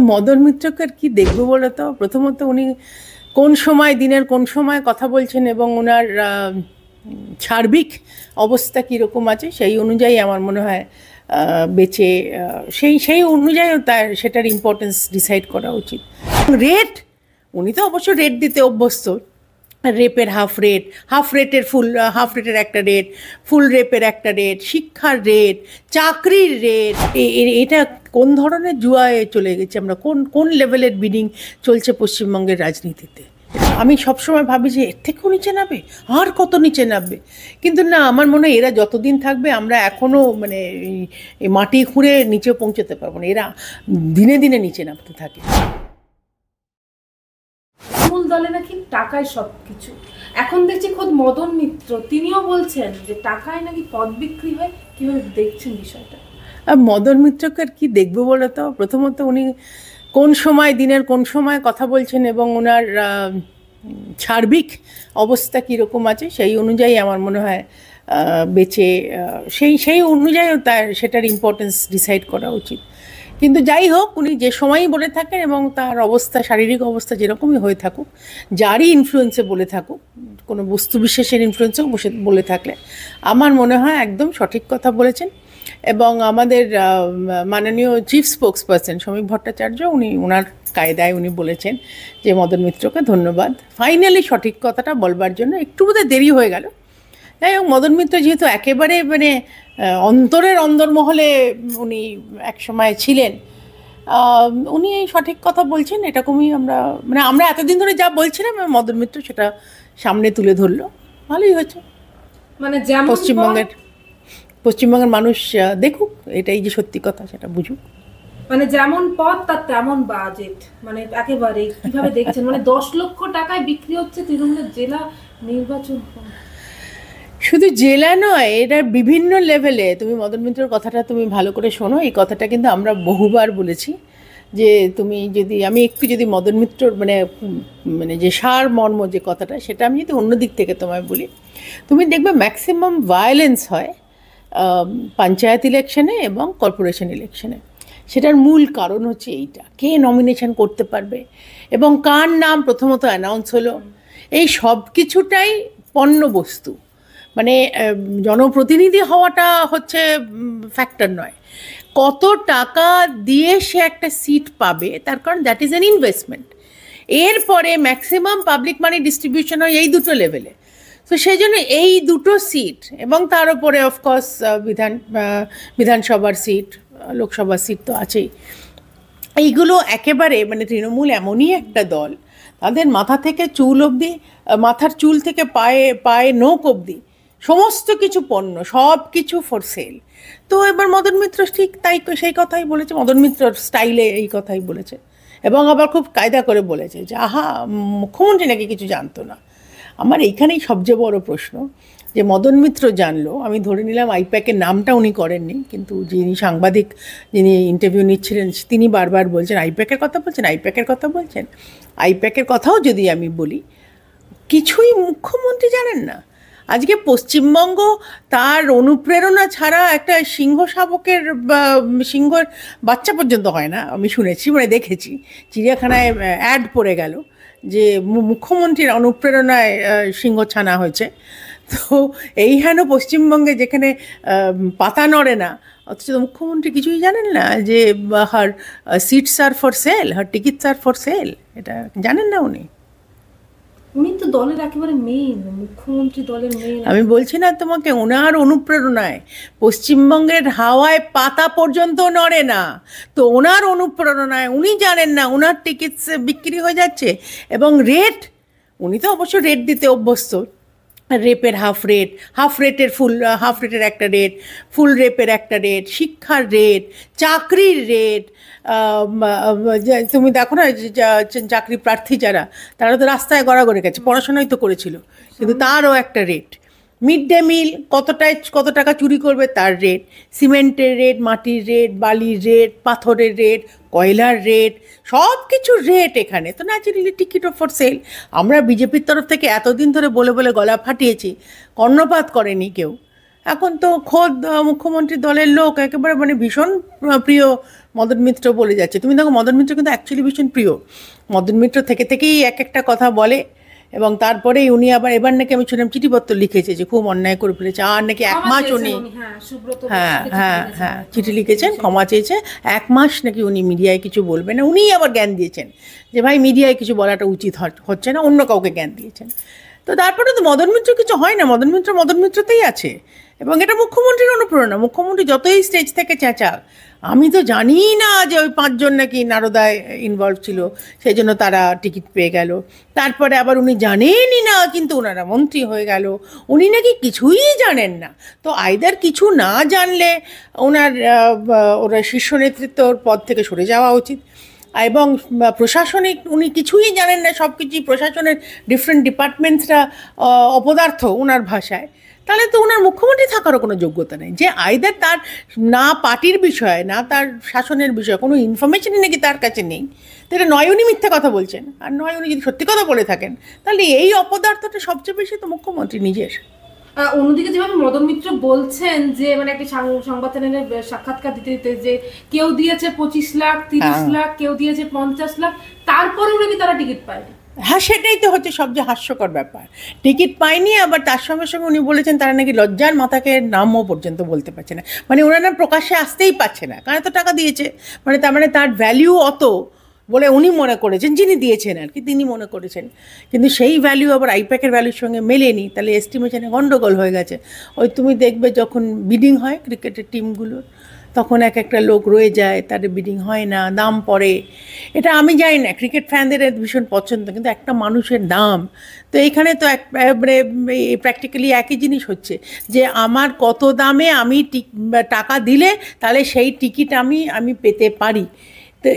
মদন মিত্রকে আর কি দেখবো বলে তো প্রথমত উনি কোন সময় দিনের কোন সময় কথা বলছেন এবং ওনার সার্বিক অবস্থা কীরকম আছে সেই অনুযায়ী আমার মনে হয় বেঁচে সেই সেই অনুযায়ী তার সেটার ইম্পর্টেন্স ডিসাইড করা উচিত। রেট, উনি তো অবশ্য রেট দিতে অভ্যস্ত। রেপের হাফ রেটের হাফ রেটের একটা রেট, ফুল রেপের একটা রেট, শিক্ষার রেট, চাকরির রেট। এটা কোন ধরনের জুয়ায় চলে গেছে, আমরা কোন কোন লেভেলের বিডিং চলছে পশ্চিমবঙ্গের রাজনীতিতে। আমি সবসময় ভাবি যে এর থেকেও নিচে নামবে, আর কত নিচে নামবে, কিন্তু না, আমার মনে হয় এরা যতদিন থাকবে আমরা এখনও মানে এই মাটি খুঁড়ে নিচে পৌঁছতে পারবো না, এরা দিনে দিনে নিচে নামতে থাকে। মূল দলে নাকি টাকায় সবকিছু। এখন দেখছি খোদ মদন মিত্র তিনিও বলছেন যে টাকায় নাকি পদ বিক্রি হয়। কিভাবে দেখছেন বিষয়টা? মদন মিত্রকে আর কি দেখবো বলে তো প্রথমত উনি কোন সময় দিনের কোন সময় কথা বলছেন এবং ওনার সার্বিক অবস্থা কীরকম আছে সেই অনুযায়ী আমার মনে হয় বেঁচে সেই সেই অনুযায়ী তার সেটার ইম্পর্টেন্স ডিসাইড করা উচিত। কিন্তু যাই হোক, উনি যে সময়ই বলে থাকেন এবং তার অবস্থা, শারীরিক অবস্থা যেরকমই হয়ে থাকুক, যারই ইনফ্লুয়েন্সে বলে থাকুক, কোনো বস্তু বিশেষের ইনফ্লুয়েন্সেও বলে থাকলে আমার মনে হয় একদম সঠিক কথা বলেছেন। এবং আমাদের মাননীয় চিফ স্পোক্সপারসন শ্রমিক ভট্টাচার্য, উনি ওনার কায়দায় উনি বলেছেন যে মদন মিত্রকে ধন্যবাদ ফাইনালি সঠিক কথাটা বলবার জন্য। একটু বোধহয় দেরি হয়ে গেল। যাই হোক, মদন মিত্র যেহেতু একেবারে মানে অন্তরের অন্দরমহলে উনি একসময় ছিলেন, উনি এই সঠিক কথা বলছেন, এরকমই আমরা এতদিন ধরে যা বলছিলাম মদন মিত্র সেটা সামনে তুলে ধরলো, ভালোই হয়েছে। মানে পশ্চিমবঙ্গের মানুষ দেখুক, এটাই যে সত্যি কথা সেটা বুঝুক। মানে যেমন পদ তার তেমন বাজেট, মানে একেবারে কিভাবে দেখছেন? মানে 10 লক্ষ টাকায় বিক্রি হচ্ছে তৃণমূলের জেলা নির্বাচন। শুধু জেলা নয়, এটা বিভিন্ন লেভেলে। তুমি মদন মিত্রের কথাটা তুমি ভালো করে শোনো, এই কথাটা কিন্তু আমরা বহুবার বলেছি যে তুমি যদি যদি মদন মিত্রর মানে যে সার মর্ম যে কথাটা, সেটা আমি যদি অন্য দিক থেকে তোমায় বলি, তুমি দেখবে ম্যাক্সিমাম ভায়োলেন্স হয় পঞ্চায়েত ইলেকশনে এবং কর্পোরেশন ইলেকশনে। সেটার মূল কারণ হচ্ছে এইটা, কে নমিনেশন করতে পারবে এবং কার নাম প্রথমত অ্যানাউন্স হলো, এই সব কিছুটাই পণ্য বস্তু। মানে জনপ্রতিনিধি হওয়াটা হচ্ছে ফ্যাক্টর নয়, কত টাকা দিয়ে সে একটা সিট পাবে, তার কারণ দ্যাট ইজ অ্যান ইনভেস্টমেন্ট। এরপরে ম্যাক্সিমাম পাবলিক মানি ডিস্ট্রিবিউশন হয় এই দুটো লেভেলে। তো সেই জন্য এই দুটো সিট এবং তার উপরে অফকোর্স বিধানসভার সিট, লোকসভার সিট তো আছেই। এইগুলো একেবারে মানে তৃণমূল এমনই একটা দল, তাদের মাথা থেকে চুল অবধি, মাথার চুল থেকে পায়ে নখ অবধি সমস্ত কিছু পণ্য, সব কিছু ফর সেল। তো এবার মদন মিত্র ঠিক তাই সেই কথাই বলেছে, মদন মিত্রর স্টাইলে এই কথাই বলেছে এবং আবার খুব কায়দা করে বলেছে যে আহা, মুখ্যমন্ত্রী নাকি কিছু জানতো না। আমার এইখানেই সবচেয়ে বড় প্রশ্ন যে মদন মিত্র জানলো, আমি ধরে নিলাম আইপ্যাকের নামটা উনি করেননি, কিন্তু যিনি সাংবাদিক, যিনি ইন্টারভিউ নিচ্ছিলেন, তিনি বারবার বলছেন আইপ্যাকের কথা বলছেন, আইপ্যাকের কথা বলছেন। আইপ্যাকের কথাও যদি আমি বলি, কিছুই মুখ্যমন্ত্রী জানেন না। আজকে পশ্চিমবঙ্গ তার অনুপ্রেরণা ছাড়া একটা সিংহ সিংহর বাচ্চা পর্যন্ত হয় না, আমি শুনেছি, মানে দেখেছি চিড়িয়াখানায় অ্যাড পড়ে গেল যে মুখ্যমন্ত্রীর অনুপ্রেরণায় সিংহ ছানা হয়েছে। তো এই হেন পশ্চিমবঙ্গে যেখানে পাতা নড়ে না, অথচ মুখ্যমন্ত্রী কিছুই জানেন না যে her seats are for sale, her tickets are for sale, এটা জানেন না উনি। উনি তো দলের একেবারে মেইন, মুখ্যমন্ত্রী দলের মেইন। আমি বলছি না তোমাকে, ওনার অনুপ্রেরণায় পশ্চিমবঙ্গের হাওয়ায় পাতা পর্যন্ত নড়ে না, তো ওনার অনুপ্রেরণায় উনি জানেন না ওনার টিকিটস বিক্রি হয়ে যাচ্ছে। এবং রেট, উনি তো অবশ্য রেট দিতে অভ্যস্ত। রেপের হাফ রেটের একটা রেট, ফুল রেপের একটা রেট, শিক্ষার রেট, চাকরির রেট। তুমি দেখো না, চাকরি প্রার্থী যারা, তারা তো রাস্তায় গড়াগড়ে গেছে, পড়াশোনাই তো করেছিল, কিন্তু তারও একটা রেট। মিড ডে মিল কত টাকা চুরি করবে তার রেট, সিমেন্টের রেট, মাটির রেট, বালির রেট, পাথরের রেট, কয়লার রেট, সব কিছুর রেট এখানে। তো ন্যাচারালি টিকিট ফর সেল। আমরা বিজেপির তরফ থেকে এতদিন ধরে বলে বলে গলা ফাটিয়েছি, কর্ণপাত করেনি কেউ এখন তো খোদ মুখ্যমন্ত্রী দলের লোক একেবারে মানে ভীষণ প্রিয় মদন মিত্র বলে যাচ্ছে। তুমি দেখো মদন মিত্র কিন্তু অ্যাকচুয়ালি ভীষণ প্রিয়। মদন মিত্র থেকে থেকেই এক একটা কথা বলে, এবং তারপরেই উনি আবার এবার নাকি আমি শুনলাম চিঠিপত্র লিখেছে যে খুব অন্যায় করে ফেলেছে, আর নাকি 1 মাস উনি চিঠি লিখেছেন, ক্ষমা চেয়েছে, 1 মাস নাকি উনি মিডিয়ায় কিছু বলবেন না। উনিই আবার জ্ঞান দিয়েছেন যে ভাই মিডিয়ায় কিছু বলাটা উচিত হচ্ছে না, অন্য কাউকে জ্ঞান দিয়েছেন। তো তারপরে তো মদন মিত্র কিছু হয় না, মদন মিত্রতেই আছে, এবং এটা মুখ্যমন্ত্রীর অনুপ্রেরণা। মুখ্যমন্ত্রী যতই স্টেজ থেকে চেঁচাক, আমি তো জানি না যে ওই 5 জন নাকি নারদায় ইনভলভ ছিল, সেই জন্য তারা টিকিট পেয়ে গেল। তারপরে আবার উনি জানেনই না, কিন্তু ওনারা মন্ত্রী হয়ে গেল। উনি নাকি কিছুই জানেন না। তো আইদার কিছু না জানলে ওরা শীর্ষ নেতৃত্বর পদ থেকে সরে যাওয়া উচিত, এবং প্রশাসনিক উনি কিছুই জানেন না, সব কিছুই প্রশাসনের ডিফারেন্ট ডিপার্টমেন্টসরা অপদার্থ ওনার ভাষায়, তাহলে তো ওনার মুখ্যমন্ত্রী থাকারও কোনো যোগ্যতা নেই। যে আইদার তার না পার্টির বিষয়ে না তার শাসনের বিষয়ে কোনো ইনফরমেশনই নাকি তার কাছে নেই, তো এটা নয় উনি মিথ্যা কথা বলছেন, আর নয় উনি যদি সত্যি কথা বলে থাকেন, তাহলে এই অপদার্থটা সবচেয়ে বেশি তো মুখ্যমন্ত্রী নিজের। অন্যদিকে যেভাবে মদন মিত্র বলছেন যে মানে একটা সংবাদ চ্যানেলে সাক্ষাৎকার দিতে দিতে যে কেউ দিয়েছে 25 লাখ 30 লাখ, কেউ দিয়েছে 50 লাখ, তারপরেও নাকি তারা টিকিট পায়নি। হ্যাঁ, সেটাই তো হচ্ছে সবচেয়ে হাস্যকর ব্যাপার। টিকিট পায়নি, আবার তার সঙ্গে সঙ্গে উনি বলেছেন তারা নাকি লজ্জার মাথাকে নামও পর্যন্ত বলতে পারছে না। মানে ওনারা প্রকাশ্যে আসতেই পারছে না, কারণ এত টাকা দিয়েছে, মানে তার মানে তার ভ্যালিউ অত বলে উনি মনে করেছেন, যিনি দিয়েছেন আর কি তিনি মনে করেছেন, কিন্তু সেই ভ্যালিউ আবার আইপ্যাকের ভ্যালুর সঙ্গে মেলেনি, তাহলে এস্টিমেশনে গণ্ডগোল হয়ে গেছে। ওই তুমি দেখবে যখন বিডিং হয় ক্রিকেটের টিমগুলোর, তখন এক একটা লোক রয়ে যায়, তাদের বিডিং হয় না, দাম পড়ে। এটা আমি জানি না, ক্রিকেট ফ্যানদের ভীষণ পছন্দ, কিন্তু একটা মানুষের দাম তো এইখানে তো মানে প্র্যাকটিক্যালি একই জিনিস হচ্ছে যে আমার কত দামে আমি টাকা দিলে তাহলে সেই টিকিট আমি পেতে পারি। তো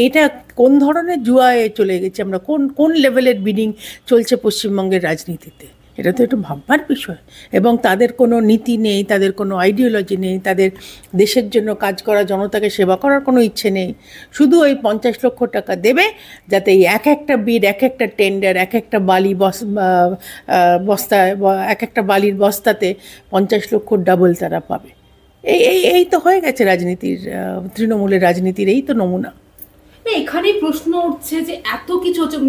এটা কোন ধরনের জুয়ায় চলে গেছে আমরা, কোন লেভেলের বিডিং চলছে পশ্চিমবঙ্গের রাজনীতিতে, এটা তো একটু ভাববার বিষয়। এবং তাদের কোনো নীতি নেই, তাদের কোনো আইডিওলজি নেই, তাদের দেশের জন্য কাজ করা, জনতাকে সেবা করার কোনো ইচ্ছে নেই। শুধু ওই 50 লক্ষ টাকা দেবে যাতে এই এক একটা বিড, এক একটা টেন্ডার, এক একটা বালি বস্তায়, এক একটা বালির বস্তাতে 50 লক্ষ ডাবল তারা পাবে। এই তো হয়ে গেছে রাজনীতির, তৃণমূলের রাজনীতির এই তো নমুনা। এখানেই প্রশ্ন উঠছে যে এত কিছু হচ্ছে,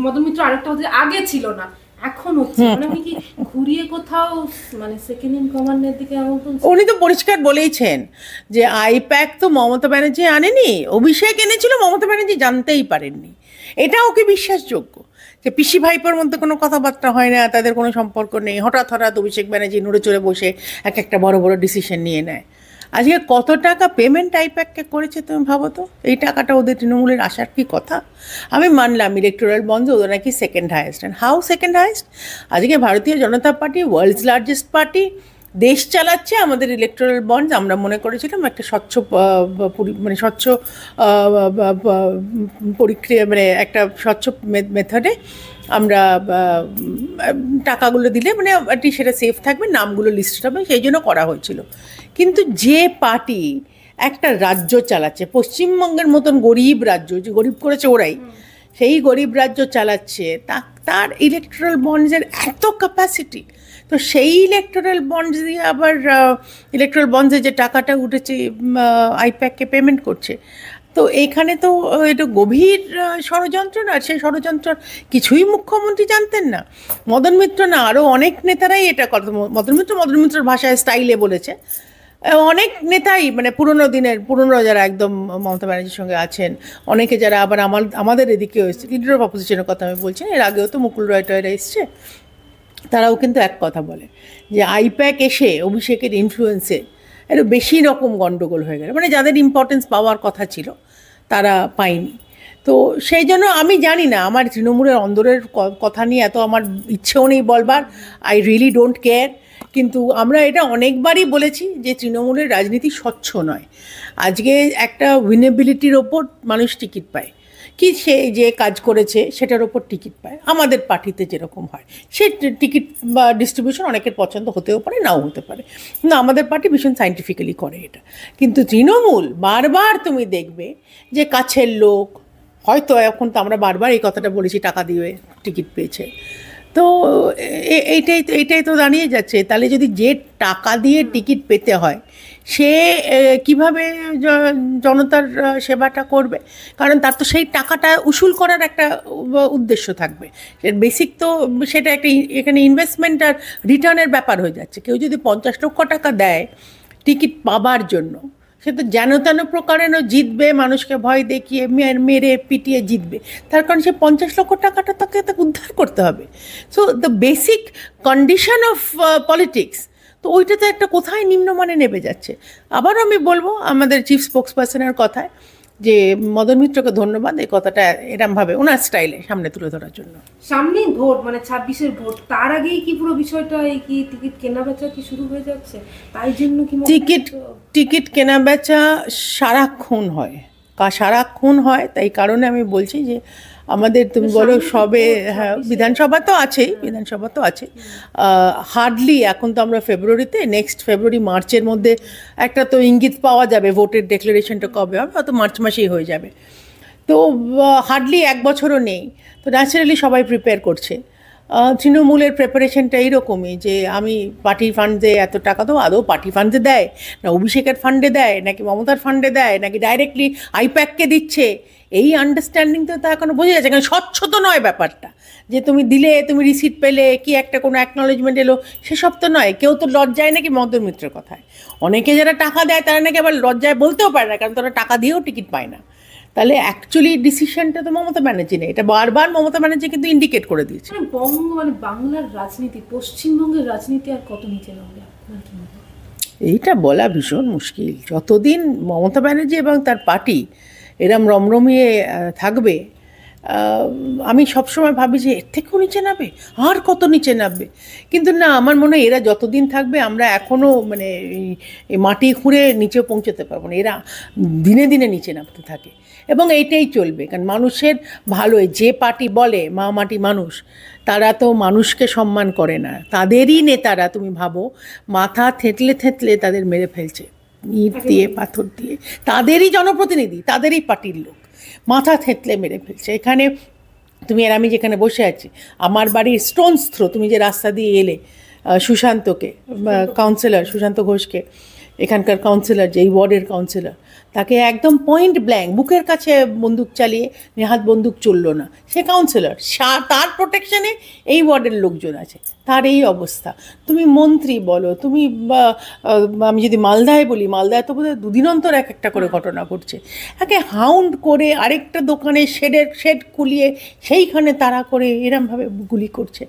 মদন মিত্র আরেকটা হচ্ছে আগে ছিল না এখন হচ্ছে, মানে উনি কি ঘুরিয়ে কোথাও মানে সেকেন্ড ইন কমান্ডের দিকে উনি তো পরিষ্কার বলেইছেন যে আইপ্যাক তো মমতা ব্যানার্জি আনেনি, অভিষেক এনেছিল, মমতা ব্যানার্জি জানতেই পারেননি। এটা ওকে বিশ্বাসযোগ্য যে পিসি ভাইপোর মধ্যে কোনো কথাবার্তা হয় না, তাদের কোনো সম্পর্ক নেই, হঠাৎ অভিষেক ব্যানার্জি নড়ে চড়ে বসে এক একটা বড় বড় ডিসিশন নিয়ে নেয়। আজকে কত টাকা পেমেন্ট আইপ্যাককে করেছে তুমি ভাবো তো, এই টাকাটা ওদের তৃণমূলের আসার কি কথা? আমি মানলাম ইলেকটোরাল বন্ডে ওদের নাকি second highest, and how second highest? আজকে ভারতীয় জনতা পার্টি ওয়ার্ল্ডস লার্জেস্ট পার্টি, দেশ চালাচ্ছে। আমাদের ইলেকটোরাল বন্ড আমরা মনে করেছিলাম একটা স্বচ্ছ মানে স্বচ্ছ পরিক্রিয়া, মানে একটা স্বচ্ছ মেথডে আমরা টাকাগুলো দিলে মানে আর সেটা সেফ থাকবে, নামগুলো লিস্টেড হবে, সেই জন্য করা হয়েছিল। কিন্তু যে পার্টি একটা রাজ্য চালাচ্ছে, পশ্চিমবঙ্গের মতন গরিব রাজ্য, যে গরিব করেছে ওরাই, সেই গরিব রাজ্য চালাচ্ছে, তার ইলেকটোরাল বন্ডসের এত ক্যাপাসিটি, তো সেই ইলেকটোরাল বন্ডস দিয়ে আবার ইলেকটোরাল বন্ডসে যে টাকাটা উঠেছে আইপ্যাককে পেমেন্ট করছে। তো এইখানে তো এটা গভীর ষড়যন্ত্র না, সেই ষড়যন্ত্র কিছুই মুখ্যমন্ত্রী জানতেন না। মদন মিত্র না, আরও অনেক নেতারাই এটা কথা, মদন মিত্রের ভাষায় স্টাইলে বলেছে। অনেক নেতাই মানে পুরনো যারা একদম মমতা ব্যানার্জির সঙ্গে আছেন, অনেকে যারা আবার আমাদের এদিকেও এসছে, লিডার অফ অপোজিশনের কথা আমি বলছি, এর আগেও তো মুকুল রায় টয়রা এসছে, তারাও কিন্তু এক কথা বলে যে আইপ্যাক এসে অভিষেকের ইনফ্লুয়েন্সে একটু বেশি রকম গণ্ডগোল হয়ে গেল, মানে যাদের ইম্পর্টেন্স পাওয়ার কথা ছিল তারা পায়নি। তো সেই জন্য আমি জানি না, আমার তৃণমূলের অন্দরের কথা নিয়ে এত আমার ইচ্ছেও নেই বলবার, আই রিয়েলি ডোন্ট কেয়ার। কিন্তু আমরা এটা অনেকবারই বলেছি যে তৃণমূলের রাজনীতি স্বচ্ছ নয়। আজকে একটা উইনেবিলিটির ওপর মানুষ টিকিট পায়, কি সে যে কাজ করেছে সেটার ওপর টিকিট পায়। আমাদের পার্টিতে যেরকম হয়, সে টিকিট বা ডিস্ট্রিবিউশন অনেকের পছন্দ হতেও পারে, নাও হতে পারে, কিন্তু আমাদের পার্টি ভীষণ সায়েন্টিফিক্যালি করে এটা। কিন্তু তৃণমূল বারবার তুমি দেখবে যে কাছের লোক, হয়তো এখন তো আমরা বারবার এই কথাটা বলেছি টাকা দিয়ে টিকিট পেয়েছে, তো এইটাই তো দাঁড়িয়ে যাচ্ছে। তাহলে যদি যে টাকা দিয়ে টিকিট পেতে হয় সে কিভাবে জনতার সেবাটা করবে? কারণ তার তো সেই টাকাটা উসুল করার একটা উদ্দেশ্য থাকবে। বেসিক তো সেটা একটা এখানে ইনভেস্টমেন্ট আর রিটার্নের ব্যাপার হয়ে যাচ্ছে। কেউ যদি 50 লক্ষ টাকা দেয় টিকিট পাবার জন্য, সে তো যেন তেন প্রকারেণও জিতবে, মানুষকে ভয় দেখিয়ে মেরে পিটিয়ে জিতবে। তার কারণ সে 50 লক্ষ টাকাটা তাকে উদ্ধার করতে হবে। So the basic condition of politics, তো ওইটা তো একটা কোথায় নিম্নমানে নেমে যাচ্ছে। আবারও আমি বলবো আমাদের চিফ স্পোক্সপারসনের কথায় যে মদন মিত্রকে ধন্যবাদ এই কথাটা এরমভাবে ওনার স্টাইলে সামনে তুলে ধরার জন্য। সামনেই ভোট, মানে 26-এর ভোট, তার আগেই কি পুরো বিষয়টা এই কি টিকিট কেনা বেচা কি শুরু হয়ে যাচ্ছে? তাই জন্য কি টিকিট কেনা বেচা সারাক্ষণ হয়, সারাক্ষণ হয়। তাই কারণে আমি বলছি যে আমাদের তুমি বলো সবে, হ্যাঁ বিধানসভা তো আছেই, বিধানসভা তো আছে। হার্ডলি এখন তো আমরা ফেব্রুয়ারিতে, নেক্সট ফেব্রুয়ারি মার্চের মধ্যে একটা তো ইঙ্গিত পাওয়া যাবে ভোটের ডেক্লারেশনটা কবে হবে, হয়তো মার্চ মাসেই হয়ে যাবে। তো হার্ডলি 1 বছরও নেই। তো ন্যাচারালি সবাই প্রিপেয়ার করছে। তৃণমূলের প্রিপারেশনটা এইরকমই যে আমি পার্টি ফান্ডে এত টাকা দেবো, আদৌ পার্টি ফান্ডে দেয় না অভিষেকের ফান্ডে দেয় নাকি মমতার ফান্ডে দেয় নাকি ডাইরেক্টলি আইপ্যাককে দিচ্ছে, এই আন্ডারস্ট্যান্ডিং তো এখনও বোঝা যাচ্ছে। কারণ স্বচ্ছ তো নয় ব্যাপারটা যে তুমি দিলে তুমি রিসিট পেলে কি একটা কোনো অ্যাকনলেজমেন্ট এলো, সেসব তো নয়। কেউ তো লজ্জায় নাকি মদন মিত্রের কথায়, অনেকে যারা টাকা দেয় তারা নাকি আবার লজ্জায় বলতেও পারে না, কারণ তারা টাকা দিয়েও টিকিট পায় না। তাহলে অ্যাকচুয়ালি ডিসিশনটা তো মমতা ব্যানার্জি নেই, এটা বারবার মমতা ব্যানার্জি কিন্তু ইন্ডিকেট করে দিয়েছে। মানে বাংলার রাজনীতি, পশ্চিমবঙ্গের রাজনীতি আর কত নিচে নামবে এইটা বলা ভীষণ মুশকিল। যতদিন মমতা ব্যানার্জি এবং তার পার্টি এরম রমরমিয়ে থাকবে, আমি সবসময় ভাবি যে এর থেকেও নিচে নামবে, আর কত নিচে নামবে। কিন্তু না, আমার মনে হয় এরা যতদিন থাকবে আমরা এখনও মানে মাটি খুঁড়ে নিচে পৌঁছতে পারবো না, এরা দিনে দিনে নিচে নামতে থাকে। এবং এইটাই চলবে, কারণ মানুষের ভালোই যে পার্টি বলে মা মাটি মানুষ, তারা তো মানুষকে সম্মান করে না। তাদেরই নেতারা তুমি ভাবো মাথা থেতলে থেতলে তাদের মেরে ফেলছে, ইট দিয়ে পাথর দিয়ে, তাদেরই জনপ্রতিনিধি, তাদেরই পার্টির লোক মাথা থেতলে মেরে ফেলছে। এখানে তুমি আর আমি যেখানে বসে আছি, আমার বাড়ির স্টোনস থ্রো, তুমি যে রাস্তা দিয়ে এলে সুশান্তকে, কাউন্সিলর সুশান্ত ঘোষকে, এখানকার কাউন্সিলর, যে এই ওয়ার্ডের কাউন্সিলর, তাকে একদম পয়েন্ট ব্ল্যাঙ্ক বুকের কাছে বন্দুক চালিয়ে নেহাত বন্দুক চললো না। সে কাউন্সিলর, তার প্রোটেকশনে এই ওয়ার্ডের লোকজন আছে, তার এই অবস্থা। তুমি মন্ত্রী বলো, তুমি আমি যদি মালদায় বলি, মালদায় তো বোধহয় 2 দিন অন্তর একটা করে ঘটনা ঘটছে। একে হাউন্ড করে আরেকটা দোকানে শেড খুলিয়ে সেইখানে তাড়া করে এরমভাবে গুলি করছে।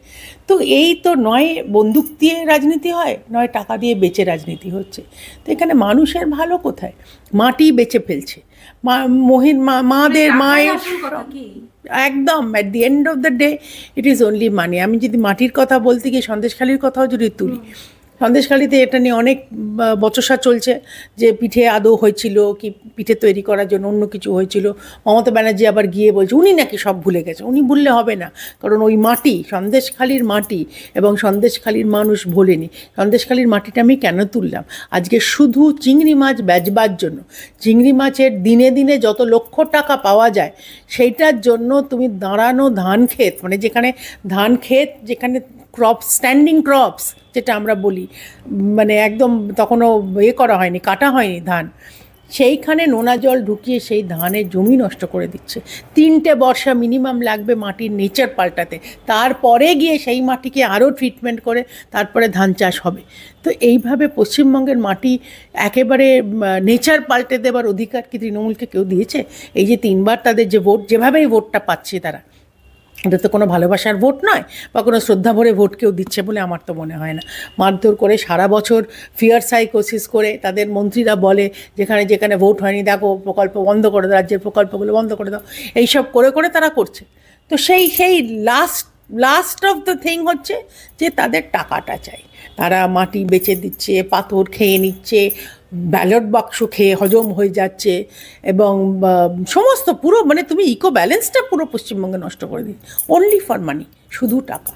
তো এই তো নয় বন্দুক দিয়ে রাজনীতি হয়, নয় টাকা দিয়ে বেচে রাজনীতি হচ্ছে। তো এখানে মানুষের ভালো কোথায়? মাটি বেচে ফেলছে, মাদের মায়ের একদম at the end of the day it is only money. আমি যদি মাটির কথা বলতে গিয়ে সন্দেশখালির কথাও যদি তুলি, সন্দেশখালিতে এটা নিয়ে অনেক বচসা চলছে যে পিঠে আদৌ হয়েছিল কি, পিঠে তৈরি করার জন্য অন্য কিছু হয়েছিল। মমতা ব্যানার্জি আবার গিয়ে বলছে উনি নাকি সব ভুলে গেছে। উনি ভুললে হবে না, কারণ ওই মাটি সন্দেশখালির মাটি এবং সন্দেশখালির মানুষ ভোলেনি। সন্দেশখালির মাটিটা আমি কেন তুললাম আজকে? শুধু চিংড়ি মাছ বেচবার জন্য। চিংড়ি মাছের দিনে দিনে যত লক্ষ টাকা পাওয়া যায় সেইটার জন্য তুমি দাঁড়ানো ধান ক্ষেত, মানে যেখানে ধান ক্ষেত, যেখানে ক্রপস, স্ট্যান্ডিং ক্রপস যেটা আমরা বলি, মানে একদম তখনও করা হয়নি, কাটা হয়নি ধান, সেইখানে নোনা জল ঢুকিয়ে সেই ধানের জমি নষ্ট করে দিচ্ছে। 3টে বর্ষা মিনিমাম লাগবে মাটির নেচার পাল্টাতে, তারপরে গিয়ে সেই মাটিকে আরও ট্রিটমেন্ট করে তারপরে ধান চাষ হবে। তো এইভাবে পশ্চিমবঙ্গের মাটি একেবারে নেচার পাল্টে দেবার অধিকার কি তৃণমূলকে কেউ দিয়েছে? এই যে 3বার তাদের যে ভোট, যেভাবেই ভোটটা পাচ্ছে তারা, এটা তো কোনো ভালোবাসার ভোট নয় বা কোনো শ্রদ্ধা ভরে ভোট কেউ দিচ্ছে বলে আমার তো মনে হয় না। মারধর করে সারা বছর ফিয়ার সাইকোসিস করে তাদের মন্ত্রীরা বলে যেখানে যেখানে ভোট হয়নি দেখো প্রকল্প বন্ধ করে দাও, রাজ্যের প্রকল্পগুলো বন্ধ করে দাও, এইসব করে করে তারা করছে। তো সেই লাস্ট অফ দ্য থিং হচ্ছে যে তাদের টাকাটা চাই। তারা মাটি বেচে দিচ্ছে, পাথর খেয়ে নিচ্ছে, ব্যালট বাক্স খেয়ে হজম হয়ে যাচ্ছে, এবং সমস্ত পুরো মানে তুমি ইকো ব্যালেন্সটা পুরো পশ্চিমবঙ্গে নষ্ট করে দিচ্ছে, অনলি ফর মানি, শুধু টাকা।